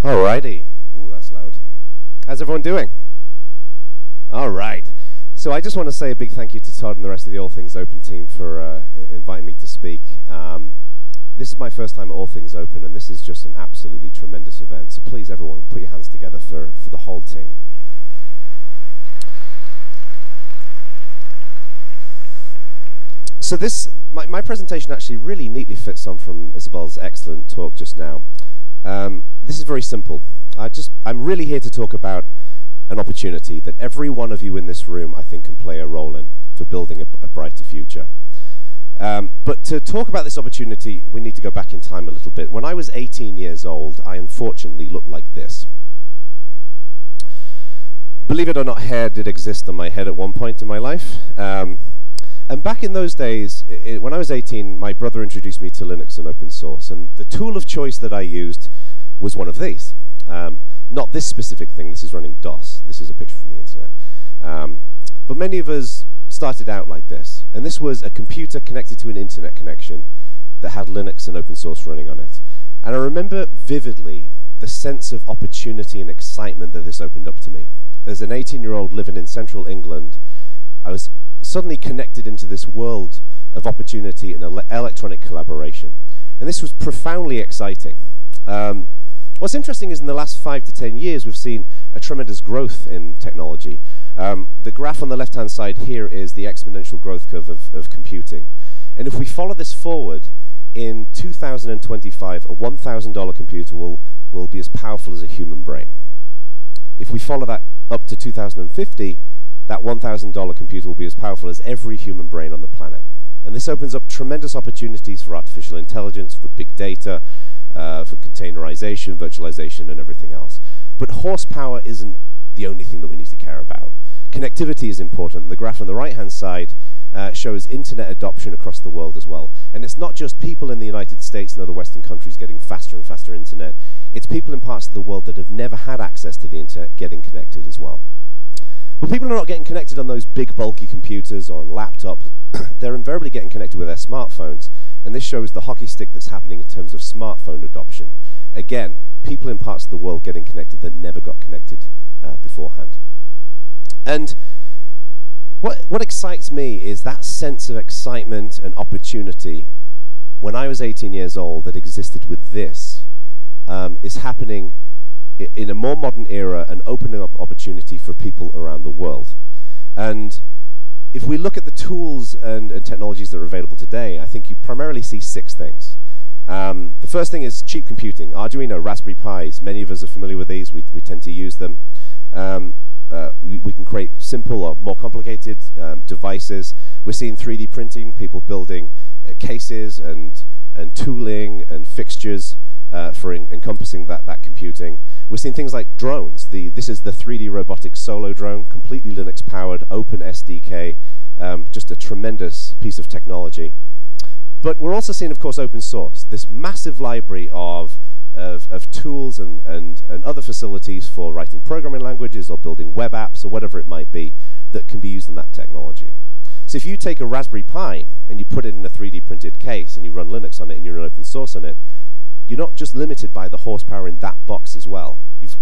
Alrighty. Ooh, that's loud. How's everyone doing? All right. So I just want to say a big thank you to Todd and the rest of the All Things Open team for inviting me to speak. This is my first time at All Things Open, and this is just an absolutely tremendous event. So please, everyone, put your hands together for the whole team. So my presentation actually really neatly fits on from Isabel's excellent talk just now. This is very simple. I'm really here to talk about an opportunity that every one of you in this room, I think, can play a role in for building a brighter future. But to talk about this opportunity, we need to go back in time a little bit. When I was 18 years old, I unfortunately looked like this. Believe it or not, hair did exist on my head at one point in my life. And back in those days, when I was 18, my brother introduced me to Linux and open source. And the tool of choice that I used was one of these. Not this specific thing. This is running DOS. This is a picture from the internet. But many of us started out like this. And this was a computer connected to an internet connection that had Linux and open source running on it. And I remember vividly the sense of opportunity and excitement that this opened up to me. As an 18-year-old living in central England, I was suddenly connected into this world of opportunity and electronic collaboration. And this was profoundly exciting. What's interesting is in the last 5 to 10 years, we've seen a tremendous growth in technology. The graph on the left-hand side here is the exponential growth curve of computing. And if we follow this forward, in 2025, a $1,000 computer will be as powerful as a human brain. If we follow that up to 2050, that $1,000 computer will be as powerful as every human brain on the planet. And this opens up tremendous opportunities for artificial intelligence, for big data, for containerization, virtualization, and everything else. But horsepower isn't the only thing that we need to care about. Connectivity is important. And the graph on the right-hand side shows internet adoption across the world as well. And it's not just people in the United States and other Western countries getting faster and faster internet. It's people in parts of the world that have never had access to the internet getting connected as well. But people are not getting connected on those big, bulky computers or on laptops. They're invariably getting connected with their smartphones. And this shows the hockey stick that's happening in terms of smartphone adoption. Again, people in parts of the world getting connected that never got connected beforehand. And what excites me is that sense of excitement and opportunity when I was 18 years old that existed with this is happening in a more modern era and opening up opportunity for people around the world. And if we look at the tools and technologies that are available today, I think you primarily see 6 things. The first thing is cheap computing. Arduino, Raspberry Pis, many of us are familiar with these. We tend to use them. We can create simple or more complicated devices. We're seeing 3D printing, people building cases and tooling and fixtures for encompassing that computing. We're seeing things like drones. This is the 3D robotic solo drone, completely Linux-powered, open SDK, just a tremendous piece of technology. But we're also seeing, of course, open source, this massive library of tools and other facilities for writing programming languages or building web apps or whatever it might be that can be used on that technology. So if you take a Raspberry Pi and you put it in a 3D printed case and you run Linux on it and you run open source on it, you're not just limited by the horsepower in that box as well.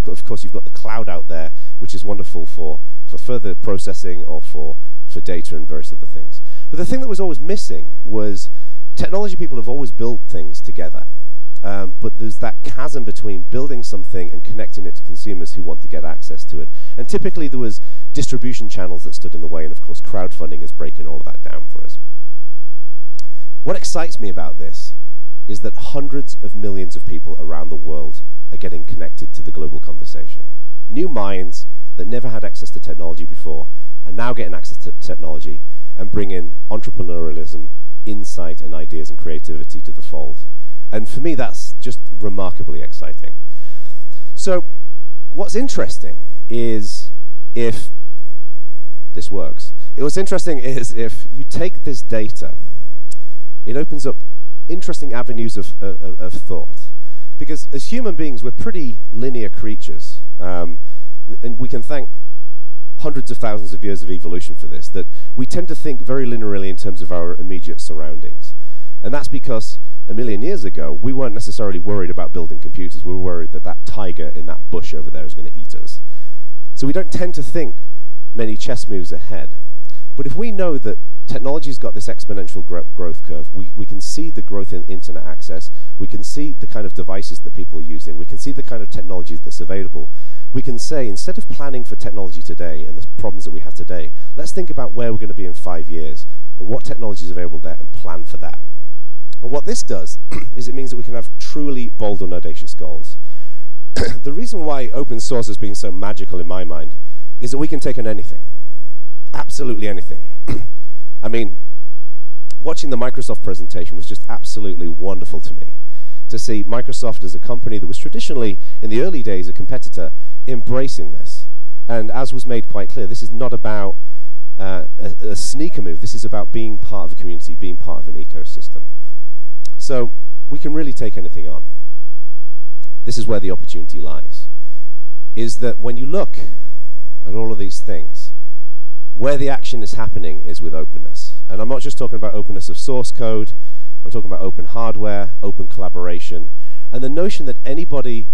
Of course, you've got the cloud out there, which is wonderful for further processing or for data and various other things. But the thing that was always missing was technology people have always built things together. But there's that chasm between building something and connecting it to consumers who want to get access to it. And typically there was distribution channels that stood in the way, and of course crowdfunding is breaking all of that down for us. What excites me about this is that hundreds of millions of people around the world are getting connected to the global conversation. New minds that never had access to technology before are now getting access to technology and bringing entrepreneurialism, insight, and ideas and creativity to the fold. And for me, that's just remarkably exciting. So what's interesting is if this works. What's interesting is if you take this data, it opens up interesting avenues of thought. Because as human beings, we're pretty linear creatures. And we can thank hundreds of thousands of years of evolution for this, that we tend to think very linearly in terms of our immediate surroundings. And that's because a million years ago, we weren't necessarily worried about building computers. We were worried that that tiger in that bush over there is going to eat us. So we don't tend to think many chess moves ahead. But if we know that technology's got this exponential growth curve, we can see the growth in internet access, we can see the kind of devices that people are using, we can see the kind of technology that's available. We can say, instead of planning for technology today and the problems that we have today, let's think about where we're going to be in 5 years and what technology is available there and plan for that. And what this does is it means that we can have truly bold and audacious goals. The reason why open source has been so magical in my mind is that we can take on anything. Absolutely anything. I mean, watching the Microsoft presentation was just absolutely wonderful to me. To see Microsoft as a company that was traditionally, in the early days, a competitor, embracing this. And as was made quite clear, this is not about a sneaker move. This is about being part of a community, being part of an ecosystem. So we can really take anything on. This is where the opportunity lies, is that when you look at all of these things, where the action is happening is with openness. And I'm not just talking about openness of source code, I'm talking about open hardware, open collaboration, and the notion that anybody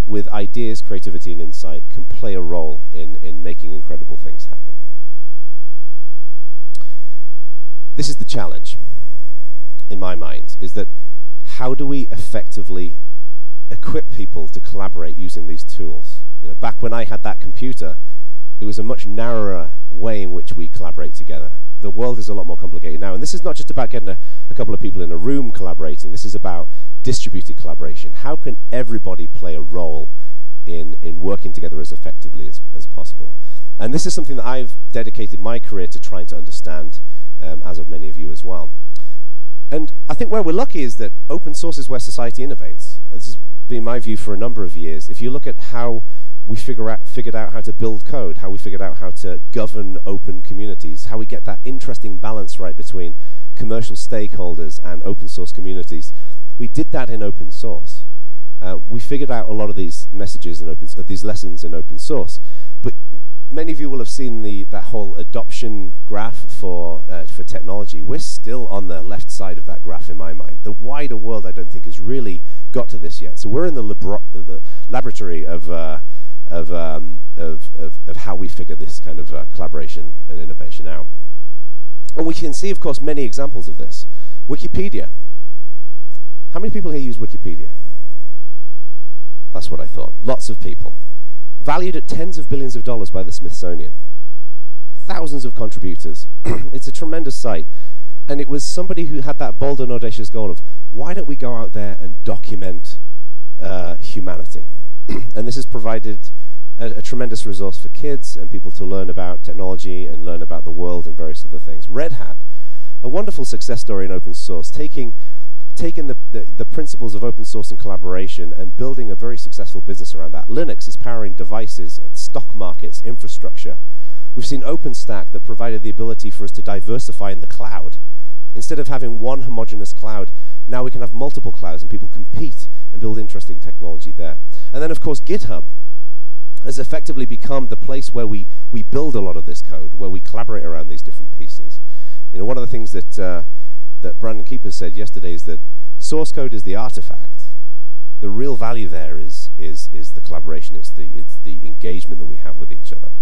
with ideas, creativity, and insight can play a role in making incredible things happen. This is the challenge, in my mind, is that how do we effectively equip people to collaborate using these tools? You know, back when I had that computer, it was a much narrower way in which we collaborate together. The world is a lot more complicated now, and this is not just about getting a couple of people in a room collaborating. This is about distributed collaboration. How can everybody play a role in working together as effectively as possible? And this is something that I've dedicated my career to trying to understand, as of many of you as well. And I think where we're lucky is that open source is where society innovates. This has been my view for a number of years. If you look at how we figured out how to build code, how we figured out how to govern open communities, how we get that interesting balance right between commercial stakeholders and open source communities. We did that in open source. We figured out a lot of these messages in these lessons in open source. But many of you will have seen that whole adoption graph for technology. We're still on the left side of that graph in my mind. The wider world, I don't think, has really got to this yet. So we're in the laboratory of how we figure this kind of collaboration and innovation out. And we can see, of course, many examples of this. Wikipedia. How many people here use Wikipedia? That's what I thought. Lots of people. Valued at tens of billions of dollars by the Smithsonian. Thousands of contributors. It's a tremendous site. And it was somebody who had that bold and audacious goal of, why don't we go out there and document humanity? And this has provided a tremendous resource for kids and people to learn about technology and learn about the world and various other things. Red Hat, a wonderful success story in open source, taking the principles of open source and collaboration and building a very successful business around that. Linux is powering devices, stock markets, infrastructure. We've seen OpenStack that provided the ability for us to diversify in the cloud. Instead of having one homogeneous cloud, now we can have multiple clouds and people compete and build interesting technology there. And then, of course, GitHub has effectively become the place where we build a lot of this code, where we collaborate around these different pieces. You know, one of the things that that Brandon Keeper said yesterday is that source code is the artifact. The real value there is the collaboration. It's the engagement that we have with each other.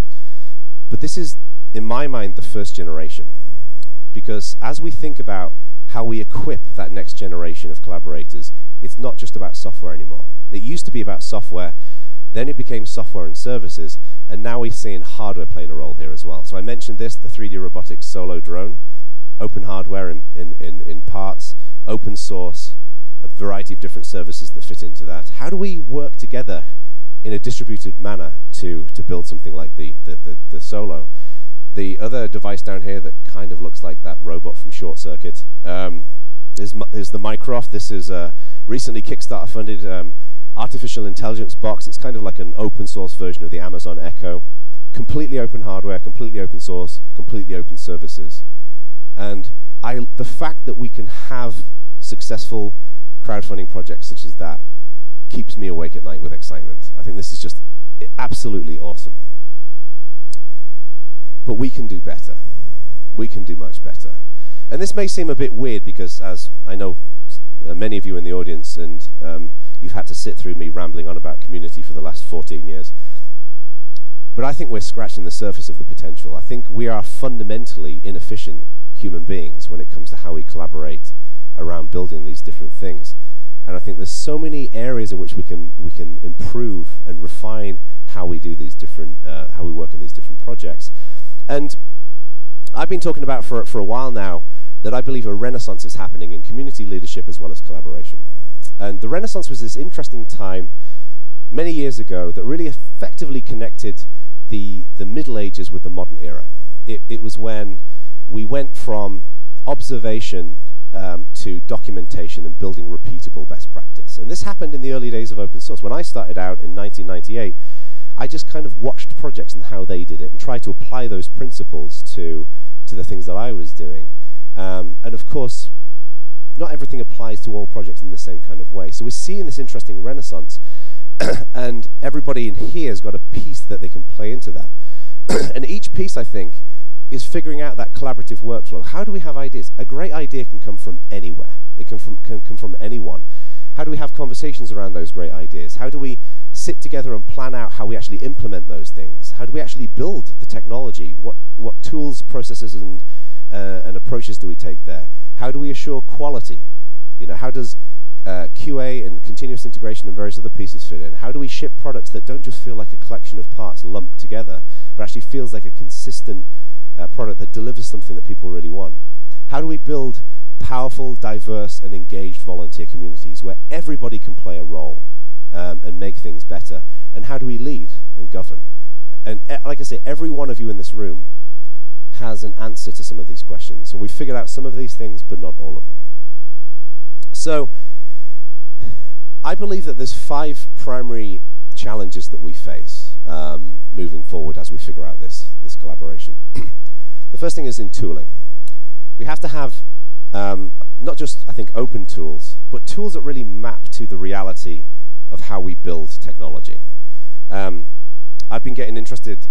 But this is, in my mind, the first generation, because as we think about how we equip that next generation of collaborators, it's not just about software anymore. It used to be about software, then it became software and services, and now we're seeing hardware playing a role here as well. So I mentioned this, the 3D robotics solo drone, open hardware in parts, open source, a variety of different services that fit into that. How do we work together in a distributed manner to build something like the Solo? The other device down here that kind of looks like that robot from Short Circuit is the Mycroft. This is a recently Kickstarter funded artificial intelligence box. It's kind of like an open source version of the Amazon Echo. Completely open hardware, completely open source, completely open services. And the fact that we can have successful crowdfunding projects such as that keeps me awake at night with excitement. I think this is just absolutely awesome. But we can do better. We can do much better. And this may seem a bit weird because, as I know many of you in the audience, and you've had to sit through me rambling on about community for the last 14 years. But I think we're scratching the surface of the potential. I think we are fundamentally inefficient human beings when it comes to how we collaborate around building these different things. And I think there's so many areas in which we can improve and refine how we do these different, how we work in these different projects. And I've been talking about for a while now that I believe a renaissance is happening in community leadership as well as collaboration. And the renaissance was this interesting time many years ago that really effectively connected the Middle Ages with the modern era. It was when we went from observation to documentation and building repeatable best practice. And this happened in the early days of open source. When I started out in 1998, I just kind of watched projects and how they did it and tried to apply those principles to the things that I was doing. And of course, not everything applies to all projects in the same kind of way. So we're seeing this interesting renaissance. And everybody in here has got a piece that they can play into that. And each piece, I think, is figuring out that collaborative workflow. How do we have ideas? A great idea can come from anywhere. It can come from anyone. How do we have conversations around those great ideas? How do we sit together and plan out how we actually implement those things? How do we actually build the technology? What tools, processes, and approaches do we take there? How do we assure quality? You know, how does QA and continuous integration and various other pieces fit in? How do we ship products that don't just feel like a collection of parts lumped together, but actually feels like a consistent product that delivers something that people really want? How do we build powerful, diverse, and engaged volunteer communities where everybody can play a role and make things better? And how do we lead and govern? And like I say, every one of you in this room has an answer to some of these questions. And we've figured out some of these things, but not all of them. So I believe that there's 5 primary challenges that we face moving forward as we figure out this collaboration. The first thing is in tooling. We have to have not just, I think, open tools, but tools that really map to the reality of how we build technology. I've been getting interested,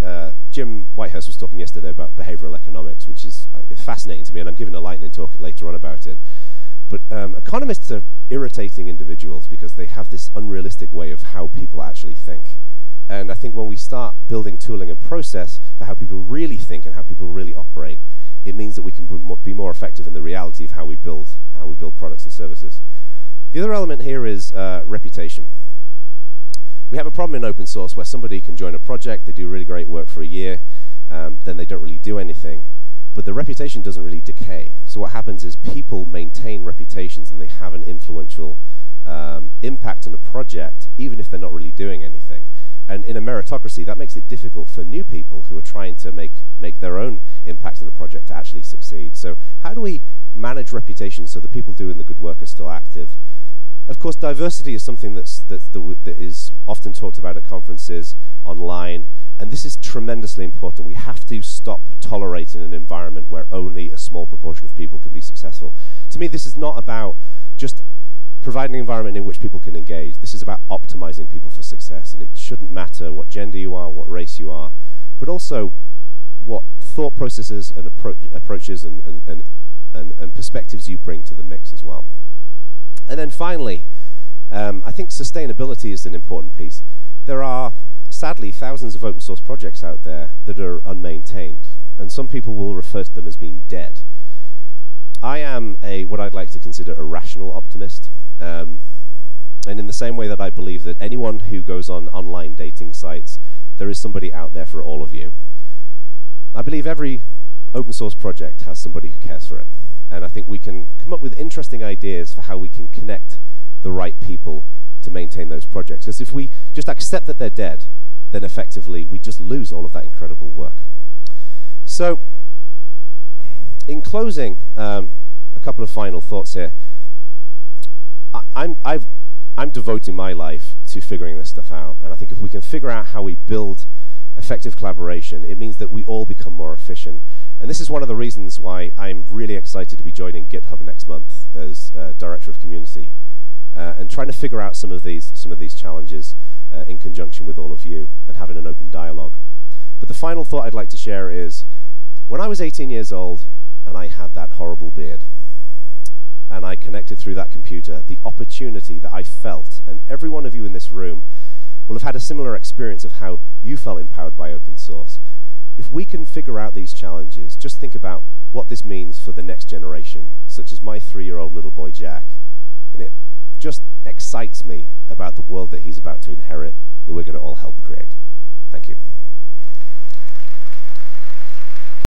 Jim Whitehurst was talking yesterday about behavioral economics, which is fascinating to me, and I'm giving a lightning talk later on about it. But economists are irritating individuals because they have this unrealistic way of how people actually think. And I think when we start building tooling and process for how people really think and how people really operate, it means that we can be more effective in the reality of how we build products and services. The other element here is reputation. We have a problem in open source where somebody can join a project, they do really great work for a year, then they don't really do anything. But the reputation doesn't really decay. So what happens is people maintain reputations and they have an influential impact on a project, even if they're not really doing anything. And in a meritocracy, that makes it difficult for new people who are trying to make their own impact on a project to actually succeed. So how do we manage reputation so the people doing the good work are still active? Of course, diversity is something that is often talked about at conferences, online, and this is tremendously important. We have to stop tolerating an environment where only a small proportion of people can be successful. To me, this is not about just providing an environment in which people can engage. This is about optimizing people for success, and it shouldn't matter what gender you are, what race you are, but also what thought processes and approaches and perspectives you bring to the mix as well. And then finally, I think sustainability is an important piece. There are, sadly, thousands of open source projects out there that are unmaintained, and some people will refer to them as being dead. I am what I'd like to consider a rational optimist, and in the same way that I believe that anyone who goes on online dating sites, there is somebody out there for all of you. I believe every open source project has somebody who cares for it. And I think we can come up with interesting ideas for how we can connect the right people to maintain those projects. Because if we just accept that they're dead, then effectively we just lose all of that incredible work. So, in closing, a couple of final thoughts here. I'm devoting my life to figuring this stuff out. And I think if we can figure out how we build effective collaboration, it means that we all become more efficient. And this is one of the reasons why I'm really excited to be joining GitHub next month as Director of Community and trying to figure out some of these challenges in conjunction with all of you and having an open dialogue. But the final thought I'd like to share is, when I was 18 years old and I had that horrible beard, and I connected through that computer, the opportunity that I felt, and every one of you in this room will have had a similar experience of how you felt empowered by open source. If we can figure out these challenges, just think about what this means for the next generation, such as my 3-year-old little boy Jack, and it just excites me about the world that he's about to inherit, that we're going to all help create.